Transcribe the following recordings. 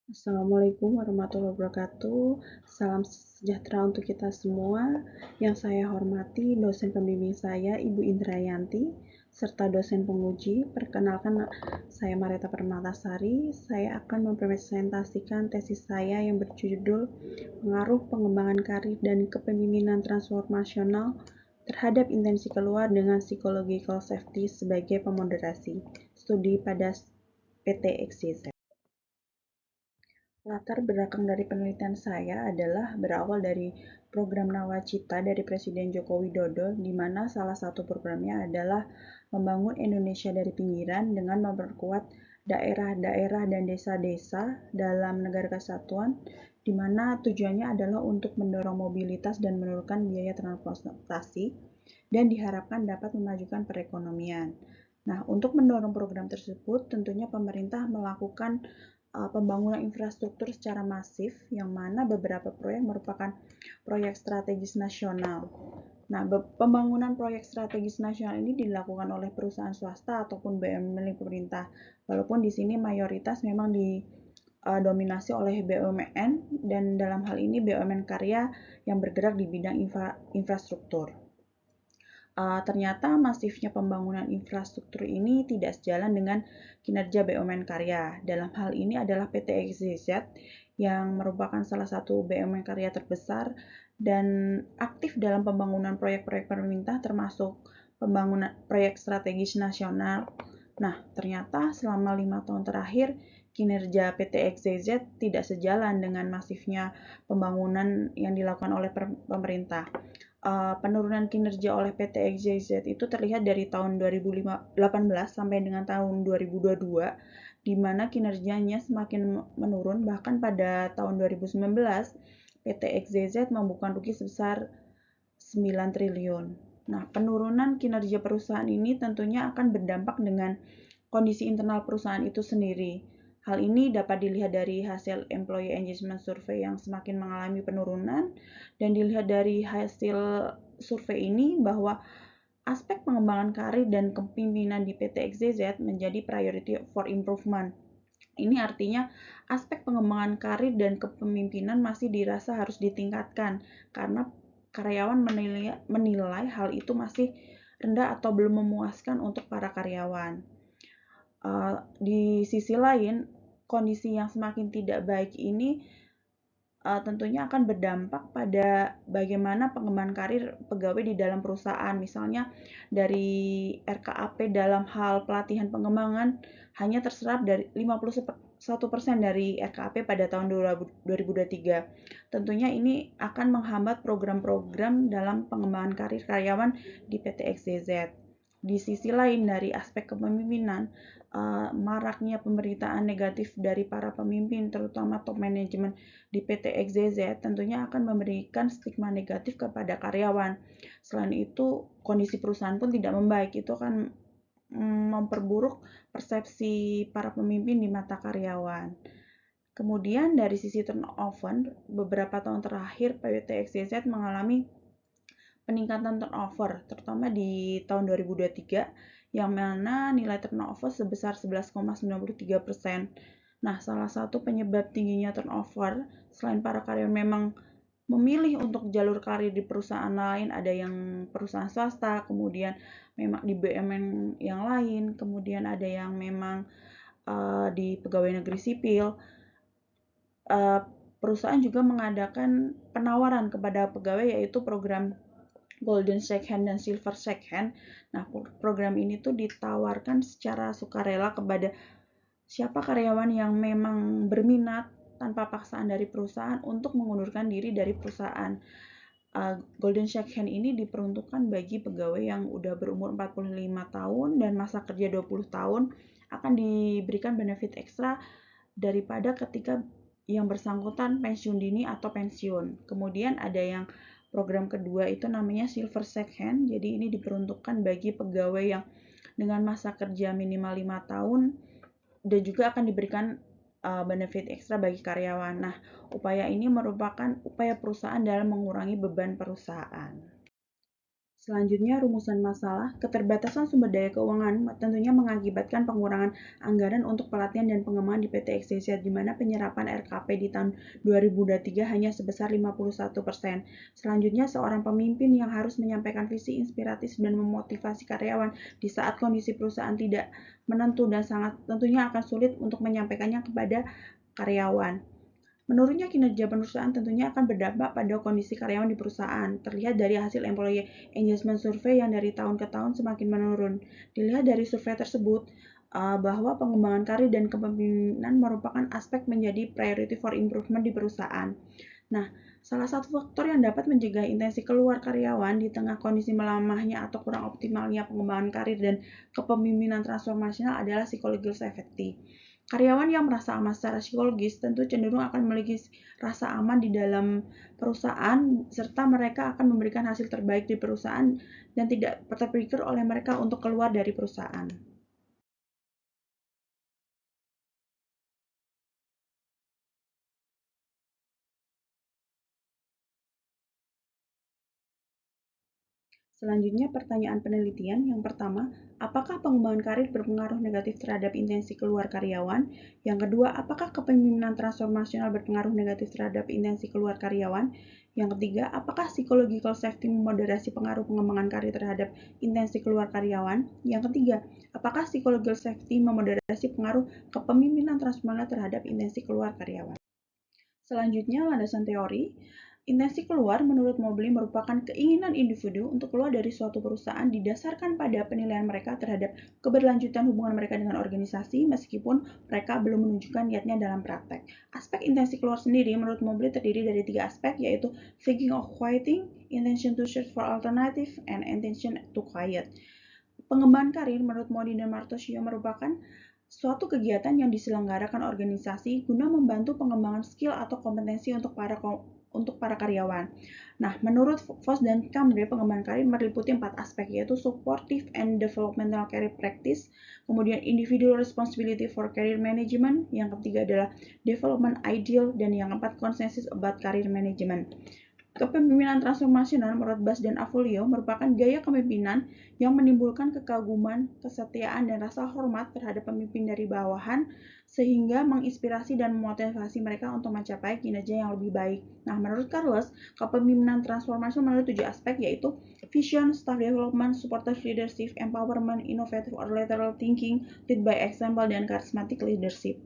Assalamualaikum warahmatullahi wabarakatuh. Salam sejahtera untuk kita semua. Yang saya hormati dosen pembimbing saya, Ibu Indrayanti, serta dosen penguji. Perkenalkan, saya Marieta Permatasari. Saya akan mempresentasikan tesis saya yang berjudul Pengaruh Pengembangan Karir dan Kepemimpinan Transformasional terhadap intensi keluar dengan Psychological Safety sebagai pemoderasi studi pada PT Latar belakang dari penelitian saya adalah berawal dari program Nawacita dari Presiden Joko Widodo, di mana salah satu programnya adalah membangun Indonesia dari pinggiran dengan memperkuat daerah-daerah dan desa-desa dalam negara kesatuan, di mana tujuannya adalah untuk mendorong mobilitas dan menurunkan biaya transportasi, dan diharapkan dapat memajukan perekonomian. Nah, untuk mendorong program tersebut, tentunya pemerintah melakukan pembangunan infrastruktur secara masif, yang mana beberapa proyek merupakan proyek strategis nasional. Nah, pembangunan proyek strategis nasional ini dilakukan oleh perusahaan swasta ataupun BUMN milik pemerintah. Walaupun di sini mayoritas memang didominasi oleh BUMN, dan dalam hal ini BUMN karya yang bergerak di bidang infrastruktur. Ternyata masifnya pembangunan infrastruktur ini tidak sejalan dengan kinerja BUMN karya. Dalam hal ini adalah PT XYZ yang merupakan salah satu BUMN karya terbesar dan aktif dalam pembangunan proyek-proyek pemerintah termasuk pembangunan proyek strategis nasional. Nah, ternyata selama 5 tahun terakhir kinerja PT XYZ tidak sejalan dengan masifnya pembangunan yang dilakukan oleh pemerintah. Penurunan kinerja oleh PT XYZ itu terlihat dari tahun 2018 sampai dengan tahun 2022, di mana kinerjanya semakin menurun. Bahkan pada tahun 2019, PT XYZ membukukan rugi sebesar 9 triliun. Nah, penurunan kinerja perusahaan ini tentunya akan berdampak dengan kondisi internal perusahaan itu sendiri. Hal ini dapat dilihat dari hasil Employee Engagement Survey yang semakin mengalami penurunan, dan dilihat dari hasil survei ini bahwa aspek pengembangan karir dan kepemimpinan di PT XYZ menjadi priority for improvement. Ini artinya aspek pengembangan karir dan kepemimpinan masih dirasa harus ditingkatkan karena karyawan menilai hal itu masih rendah atau belum memuaskan untuk para karyawan. Di sisi lain, kondisi yang semakin tidak baik ini tentunya akan berdampak pada bagaimana pengembangan karir pegawai di dalam perusahaan. Misalnya dari RKAP dalam hal pelatihan pengembangan hanya terserap dari 51% dari RKAP pada tahun 2023. Tentunya ini akan menghambat program-program dalam pengembangan karir karyawan di PT XYZ. Di sisi lain, dari aspek kepemimpinan, maraknya pemberitaan negatif dari para pemimpin, terutama top manajemen di PT XYZ, tentunya akan memberikan stigma negatif kepada karyawan. Selain itu, kondisi perusahaan pun tidak membaik. Itu akan memperburuk persepsi para pemimpin di mata karyawan. Kemudian dari sisi turnover, beberapa tahun terakhir PT XYZ mengalami peningkatan turnover, terutama di tahun 2023, yang mana nilai turnover sebesar 11,93%. Nah, salah satu penyebab tingginya turnover, selain para karyawan memang memilih untuk jalur karir di perusahaan lain, ada yang perusahaan swasta, kemudian memang di BUMN yang lain, kemudian ada yang memang di pegawai negeri sipil. Perusahaan juga mengadakan penawaran kepada pegawai, yaitu program Golden Second dan Silver Second. Nah, program ini tuh ditawarkan secara sukarela kepada siapa karyawan yang memang berminat tanpa paksaan dari perusahaan untuk mengundurkan diri dari perusahaan. Golden Second ini diperuntukkan bagi pegawai yang udah berumur 45 tahun dan masa kerja 20 tahun, akan diberikan benefit ekstra daripada ketika yang bersangkutan pensiun dini atau pensiun. Kemudian ada yang program kedua itu namanya Silver Second. Jadi ini diperuntukkan bagi pegawai yang dengan masa kerja minimal 5 tahun dan juga akan diberikan benefit ekstra bagi karyawan. Nah, upaya ini merupakan upaya perusahaan dalam mengurangi beban perusahaan. Selanjutnya, rumusan masalah. Keterbatasan sumber daya keuangan tentunya mengakibatkan pengurangan anggaran untuk pelatihan dan pengembangan di PT XYZ, di mana penyerapan RKP di tahun 2023 hanya sebesar 51%. Selanjutnya, seorang pemimpin yang harus menyampaikan visi inspiratif dan memotivasi karyawan di saat kondisi perusahaan tidak menentu dan sangat tentunya akan sulit untuk menyampaikannya kepada karyawan. Menurutnya, kinerja perusahaan tentunya akan berdampak pada kondisi karyawan di perusahaan. Terlihat dari hasil Employee Engagement Survey yang dari tahun ke tahun semakin menurun. Dilihat dari survei tersebut, bahwa pengembangan karir dan kepemimpinan merupakan aspek menjadi priority for improvement di perusahaan. Nah, salah satu faktor yang dapat mencegah intensi keluar karyawan di tengah kondisi melamahnya atau kurang optimalnya pengembangan karir dan kepemimpinan transformasional adalah psychological safety. Karyawan yang merasa aman secara psikologis tentu cenderung akan memiliki rasa aman di dalam perusahaan, serta mereka akan memberikan hasil terbaik di perusahaan dan tidak terpikir oleh mereka untuk keluar dari perusahaan. Selanjutnya, pertanyaan penelitian. Yang pertama, apakah pengembangan karir berpengaruh negatif terhadap intensi keluar karyawan? Yang kedua, apakah kepemimpinan transformasional berpengaruh negatif terhadap intensi keluar karyawan? Yang ketiga, apakah psychological safety memoderasi pengaruh pengembangan karir terhadap intensi keluar karyawan? Yang ketiga, apakah psychological safety memoderasi pengaruh kepemimpinan transformasional terhadap intensi keluar karyawan? Selanjutnya, landasan teori. Intensi keluar menurut Mobley merupakan keinginan individu untuk keluar dari suatu perusahaan didasarkan pada penilaian mereka terhadap keberlanjutan hubungan mereka dengan organisasi meskipun mereka belum menunjukkan niatnya dalam praktek. Aspek intensi keluar sendiri menurut Mobley terdiri dari 3 aspek, yaitu thinking of quitting, intention to search for alternative, and intention to quiet. Pengembangan karir menurut Modi dan Martosio merupakan suatu kegiatan yang diselenggarakan organisasi guna membantu pengembangan skill atau kompetensi untuk para karyawan. Nah, menurut Voss dan Cambre, pengembangan karir meliputi 4 aspek, yaitu supportive and developmental career practice, kemudian individual responsibility for career management, yang ketiga adalah development ideal, dan yang keempat consensus about career management. Kepemimpinan transformasional menurut Bass dan Avolio merupakan gaya kepemimpinan yang menimbulkan kekaguman, kesetiaan, dan rasa hormat terhadap pemimpin dari bawahan sehingga menginspirasi dan memotivasi mereka untuk mencapai kinerja yang lebih baik. Nah, menurut Carlos, kepemimpinan transformasional melalui 7 aspek, yaitu vision, staff development, supportive leadership, empowerment, innovative or lateral thinking, lead by example, dan charismatic leadership.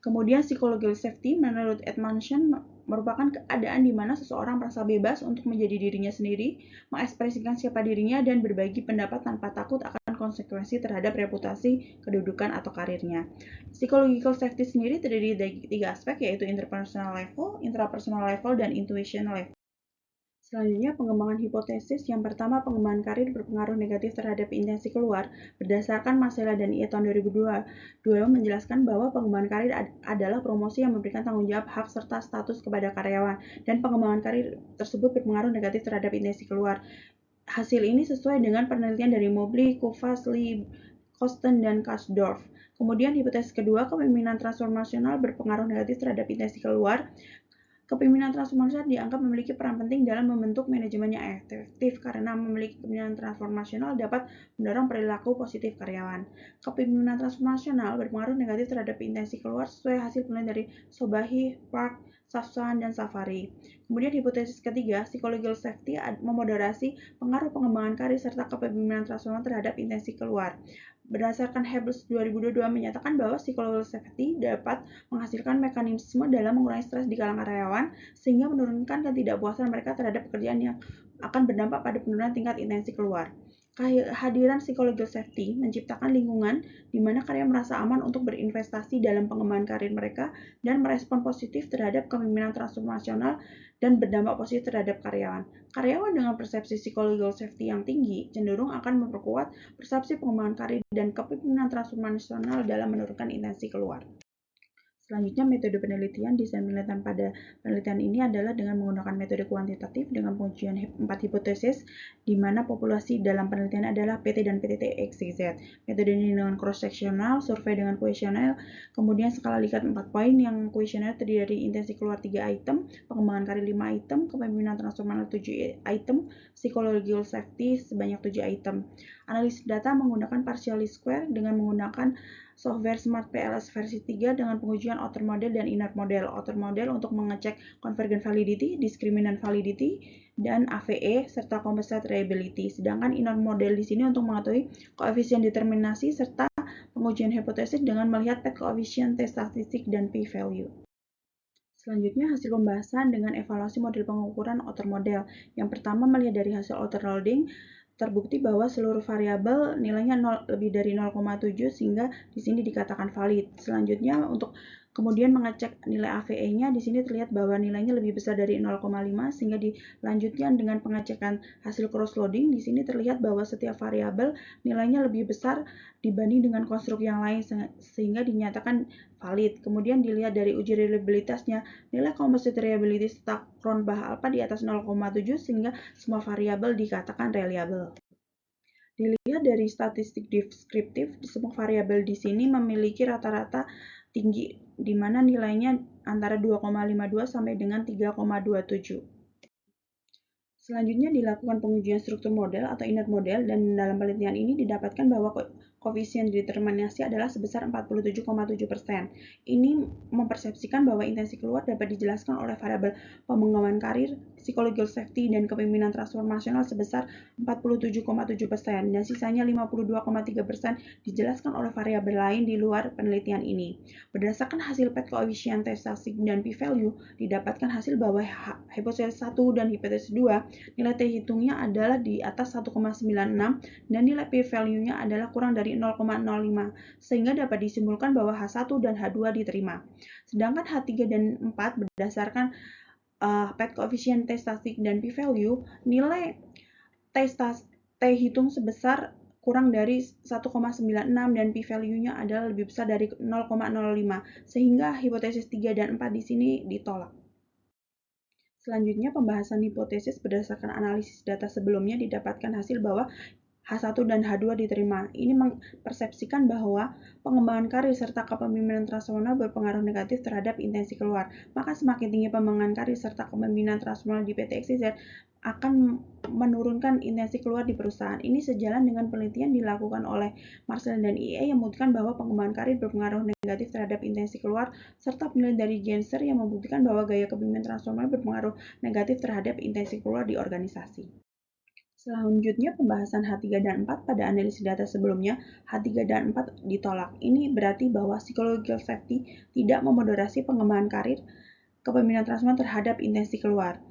Kemudian psychological safety menurut Edmondson merupakan keadaan di mana seseorang merasa bebas untuk menjadi dirinya sendiri, mengekspresikan siapa dirinya, dan berbagi pendapat tanpa takut akan konsekuensi terhadap reputasi, kedudukan, atau karirnya. Psychological safety sendiri terdiri dari 3 aspek, yaitu interpersonal level, intrapersonal level, dan intuition level. Selanjutnya, pengembangan hipotesis. Yang pertama, pengembangan karir berpengaruh negatif terhadap intensi keluar. Berdasarkan Masela dan Ia tahun 2002 menjelaskan bahwa pengembangan karir adalah promosi yang memberikan tanggung jawab, hak, serta status kepada karyawan, dan pengembangan karir tersebut berpengaruh negatif terhadap intensi keluar. Hasil ini sesuai dengan penelitian dari Mobley, Kovacs, Lee, Kosten, dan Kasdorf. Kemudian hipotesis kedua, kepemimpinan transformasional berpengaruh negatif terhadap intensi keluar. Kepemimpinan transformasional dianggap memiliki peran penting dalam membentuk manajemen yang efektif karena memiliki kepemimpinan transformasional dapat mendorong perilaku positif karyawan. Kepemimpinan transformasional berpengaruh negatif terhadap intensi keluar sesuai hasil penelitian dari Sobahi, Park, Safsan, dan Safari. Kemudian hipotesis ketiga, psychological safety memoderasi pengaruh pengembangan karir serta kepemimpinan transformasional terhadap intensi keluar. Berdasarkan Hebels 2022 menyatakan bahwa psychological safety dapat menghasilkan mekanisme dalam mengurangi stres di kalangan karyawan sehingga menurunkan ketidakpuasan mereka terhadap pekerjaan yang akan berdampak pada penurunan tingkat intensi keluar. Kehadiran psychological safety menciptakan lingkungan di mana karyawan merasa aman untuk berinvestasi dalam pengembangan karir mereka dan merespon positif terhadap kepemimpinan transformasional dan berdampak positif terhadap karyawan. Karyawan dengan persepsi psychological safety yang tinggi cenderung akan memperkuat persepsi pengembangan karir dan kepemimpinan transformasional dalam menurunkan intensi keluar. Selanjutnya, metode penelitian. Desain penelitian pada penelitian ini adalah dengan menggunakan metode kuantitatif dengan pengujian 4 hipotesis, di mana populasi dalam penelitian adalah PT dan PTT-XYZ. Metode ini dengan cross-sectional, survei dengan kuesioner, kemudian skala Likert 4 poin, yang kuesioner terdiri dari intensi keluar 3 item, pengembangan karir 5 item, kepemimpinan transformasional 7 item, psychological safety sebanyak 7 item. Analisis data menggunakan partial least square dengan menggunakan software Smart PLS versi 3 dengan pengujian outer model dan inner model. Outer model untuk mengecek convergent validity, discriminant validity, dan AVE serta composite reliability. Sedangkan inner model di sini untuk mengetahui koefisien determinasi serta pengujian hipotesis dengan melihat pet koefisien T statistik dan p-value. Selanjutnya, hasil pembahasan dengan evaluasi model pengukuran outer model. Yang pertama, melihat dari hasil outer loading, terbukti bahwa seluruh variabel nilainya lebih dari 0,7 sehingga di sini dikatakan valid. Selanjutnya, untuk kemudian mengecek nilai AVE-nya, di sini terlihat bahwa nilainya lebih besar dari 0,5 sehingga dilanjutkan dengan pengecekan hasil cross loading. Di sini terlihat bahwa setiap variabel nilainya lebih besar dibanding dengan konstruk yang lain sehingga dinyatakan valid. Kemudian dilihat dari uji reliabilitasnya, nilai composite reliability serta Cronbach alpha di atas 0,7 sehingga semua variabel dikatakan reliable. Dilihat dari statistik deskriptif, semua variabel di sini memiliki rata-rata tinggi di mana nilainya antara 2,52 sampai dengan 3,27. Selanjutnya dilakukan pengujian struktur model atau inner model, dan dalam penelitian ini didapatkan bahwa koefisien determinasi adalah sebesar 47,7%. Ini mempersepsikan bahwa intensi keluar dapat dijelaskan oleh variabel pengembangan karir, psychological safety, dan kepemimpinan transformasional sebesar 47,7%, dan sisanya 52,3% dijelaskan oleh variabel lain di luar penelitian ini. Berdasarkan hasil pet koefisien T statistik dan p-value, didapatkan hasil bahwa hipotesis 1 dan hipotesis 2 nilai T hitungnya adalah di atas 1,96 dan nilai p-value-nya adalah kurang dari 0,05 sehingga dapat disimpulkan bahwa H1 dan H2 diterima. Sedangkan H3 dan 4 berdasarkan pet koefisien T statistik dan p-value, nilai T hitung sebesar kurang dari 1,96 dan p-value-nya adalah lebih besar dari 0,05 sehingga hipotesis 3 dan 4 di sini ditolak. Selanjutnya, pembahasan hipotesis berdasarkan analisis data sebelumnya didapatkan hasil bahwa H1 dan H2 diterima. Ini mempersepsikan bahwa pengembangan karir serta kepemimpinan transformasional berpengaruh negatif terhadap intensi keluar. Maka semakin tinggi pengembangan karir serta kepemimpinan transformasional di PT-XYZ akan menurunkan intensi keluar di perusahaan. Ini sejalan dengan penelitian dilakukan oleh Marcel dan IE yang membuktikan bahwa pengembangan karir berpengaruh negatif terhadap intensi keluar, serta penelitian dari Genser yang membuktikan bahwa gaya kepemimpinan transformasional berpengaruh negatif terhadap intensi keluar di organisasi. Selanjutnya, pembahasan H3 dan 4 pada analisis data sebelumnya, H3 dan 4 ditolak. Ini berarti bahwa psychological safety tidak memoderasi pengembangan karir kepemimpinan transformasional terhadap intensi keluar.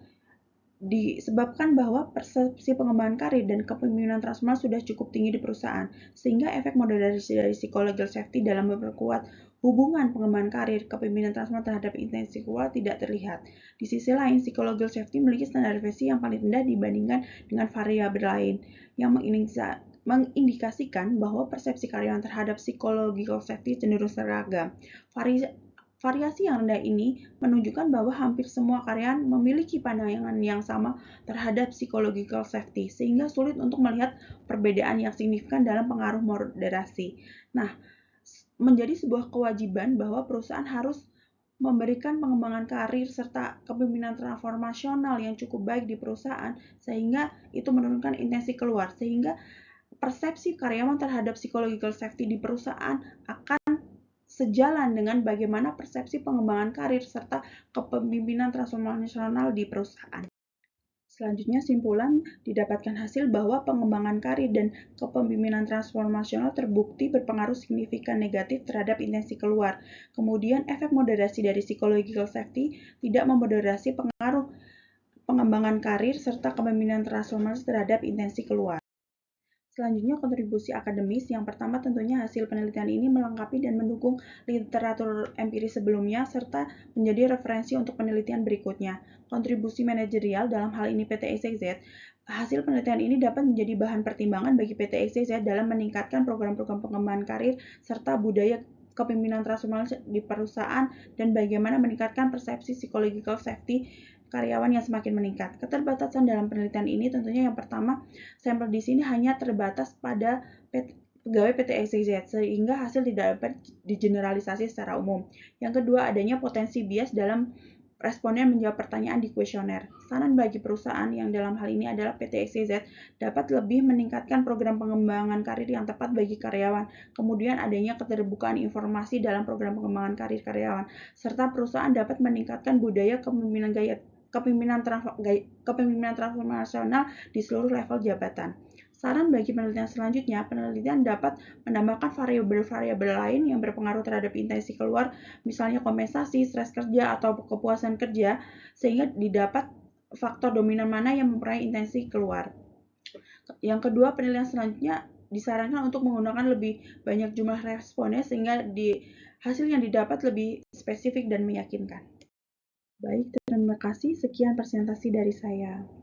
Disebabkan bahwa persepsi pengembangan karir dan kepemimpinan transformasional sudah cukup tinggi di perusahaan, sehingga efek moderasi dari psychological safety dalam memperkuat hubungan pengembangan karir kepemimpinan transformasional terhadap intensi keluar tidak terlihat. Di sisi lain, psychological safety memiliki standar deviasi yang paling rendah dibandingkan dengan variabel lain, yang mengindikasikan bahwa persepsi karyawan terhadap psychological safety cenderung seragam. Variasi yang rendah ini menunjukkan bahwa hampir semua karyawan memiliki pandangan yang sama terhadap psychological safety, sehingga sulit untuk melihat perbedaan yang signifikan dalam pengaruh moderasi. Nah, menjadi sebuah kewajiban bahwa perusahaan harus memberikan pengembangan karir serta kepemimpinan transformasional yang cukup baik di perusahaan, sehingga itu menurunkan intensi keluar, sehingga persepsi karyawan terhadap psychological safety di perusahaan akan sejalan dengan bagaimana persepsi pengembangan karir serta kepemimpinan transformasional di perusahaan. Selanjutnya, simpulan didapatkan hasil bahwa pengembangan karir dan kepemimpinan transformasional terbukti berpengaruh signifikan negatif terhadap intensi keluar. Kemudian, efek moderasi dari psychological safety tidak memoderasi pengaruh pengembangan karir serta kepemimpinan transformasional terhadap intensi keluar. Selanjutnya, kontribusi akademis. Yang pertama, tentunya hasil penelitian ini melengkapi dan mendukung literatur empiris sebelumnya, serta menjadi referensi untuk penelitian berikutnya. Kontribusi manajerial, dalam hal ini PT-XYZ, hasil penelitian ini dapat menjadi bahan pertimbangan bagi PT-XYZ dalam meningkatkan program-program pengembangan karir serta budaya kepemimpinan transformasional di perusahaan, dan bagaimana meningkatkan persepsi psychological safety karyawan yang semakin meningkat. Keterbatasan dalam penelitian ini tentunya yang pertama, sampel di sini hanya terbatas pada pegawai PT XYZ, sehingga hasil tidak dapat digeneralisasi secara umum. Yang kedua, adanya potensi bias dalam responden menjawab pertanyaan di kuesioner. Saran bagi perusahaan yang dalam hal ini adalah PT XYZ dapat lebih meningkatkan program pengembangan karir yang tepat bagi karyawan. Kemudian adanya keterbukaan informasi dalam program pengembangan karir karyawan, serta perusahaan dapat meningkatkan budaya kepemimpinan transformasional di seluruh level jabatan. Saran bagi penelitian selanjutnya, penelitian dapat menambahkan variabel-variabel lain yang berpengaruh terhadap intensi keluar, misalnya kompensasi, stres kerja, atau kepuasan kerja, sehingga didapat faktor dominan mana yang mempengaruhi intensi keluar. Yang kedua, penelitian selanjutnya disarankan untuk menggunakan lebih banyak jumlah responden sehingga hasil yang didapat lebih spesifik dan meyakinkan. Baik, terima kasih. Sekian presentasi dari saya.